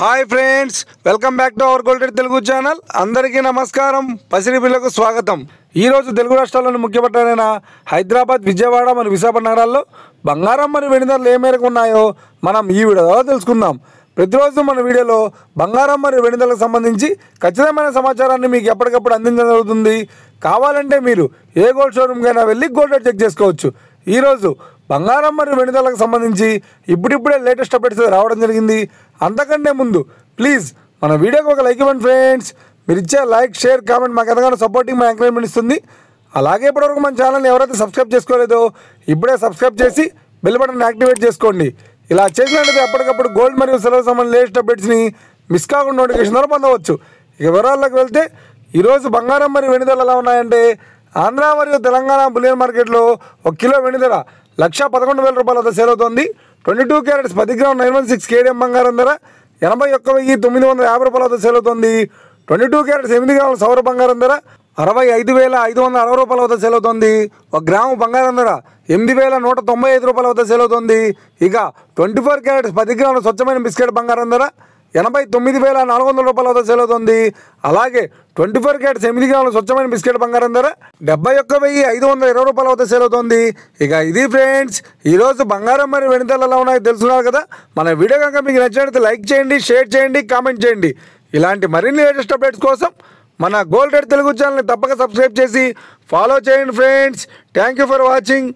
Hi friends, welcome back to our golden Telugu channel. అందరికీ నమస్కారం. పసిడి పిల్లకు స్వాగతం. ఈరోజు తెలుగు రాష్ట్రాల్లోని ముఖ్య పట్టణాలైన హైదరాబాద్, విజయవాడ మరియు విశాఖపట్నం నగరాల్లో బంగారం మరియు వెండి ధరలు ఏ మేరకు ఉన్నాయో మనం ఈ వీడియోలో తెలుసుకుందాం. ప్రతిరోజు మన వీడియోలో బంగారం మరియు వెండి ధరలకు సంబంధించి ఖచ్చితమైన సమాచారాన్ని మీకు ఎప్పటికప్పుడు అందించడం జరుగుతుంది. కావాలంటే మీరు ఏ గోల్డ్ షోరూమ్కైనా వెళ్ళి గోల్డ్ రేట్ చెక్ చేసుకోవచ్చు. ఈరోజు బంగారం మరియు వెండి ధరలకు సంబంధించి ఇప్పుడిప్పుడే లేటెస్ట్ అప్డేట్స్ రావడం జరిగింది. అంతకంటే ముందు ప్లీజ్ మన వీడియోకి ఒక లైక్ ఇవ్వండి ఫ్రెండ్స్. మీరు ఇచ్చే లైక్, షేర్, కామెంట్ మాకు ఎంతగానో సపోర్టింగ్, మా ఎంకరేజ్మెంట్ ఇస్తుంది. అలాగే ఇప్పటివరకు మన ఛానల్ని ఎవరైతే సబ్స్క్రైబ్ చేసుకోలేదో ఇప్పుడే సబ్స్క్రైబ్ చేసి బెల్ బటన్ యాక్టివేట్ చేసుకోండి. ఇలా చేసినట్లయితే ఎప్పటికప్పుడు గోల్డ్ మరియు సిల్వర్ సంబంధించిన లేటెస్ట్ అప్డేట్స్ని మిస్ కాకుండా నోటిఫికేషన్ ద్వారా పొందవచ్చు. ఇక వివరాల్లోకి వెళ్తే ఈరోజు బంగారం మరియు వెండి ధరలు ఎలా ఉన్నాయంటే, ఆంధ్ర మరియు తెలంగాణ బులియన్ మార్కెట్లో 1 కిలో వెండి ధర 1,11,000 రూపాయల వద్ద సేల్ అవుతుంది. 22 క్యారెట్స్ 10 గ్రామ్ 916 కేడిఎం బంగారం ధర 81,950 రూపాయల వద్ద సేల్ అవుతుంది. 22 క్యారెట్స్ 8 గ్రాముల సౌర బంగారం ధర 65,560 రూపాయల వద్ద సేల్ అవుతుంది. 1 గ్రాము బంగారం ధర 8,195 రూపాయల వద్ద సేల్ అవుతుంది. ఇక 24 క్యారెట్స్ 10 గ్రాముల స్వచ్ఛమైన బిస్కెట్ బంగారం ధర 89,400 రూపాయల వద్ద సేల్ అవుతుంది. అలాగే 24 క్యారెట్స్ 8 గ్రాముల స్వచ్ఛమైన బిస్కెట్ బంగారం ధర 71,520 రూపాయల వద్ద సేల్ అవుతుంది. ఇక ఇది ఫ్రెండ్స్ ఈరోజు బంగారం మరియు వెండి ధరలు ఎలా ఉన్నాయో తెలుసుకున్నారు కదా. మన వీడియో కనుక మీకు నచ్చినట్లయితే లైక్ చేయండి, షేర్ చేయండి, కామెంట్ చేయండి. ఇలాంటి మరిన్ని లేటెస్ట్ అప్డేట్స్ కోసం మన గోల్డ్ రేట్ తెలుగు ఛానల్ని తప్పక సబ్స్క్రైబ్ చేసి ఫాలో చేయండి friends. Thank you for watching.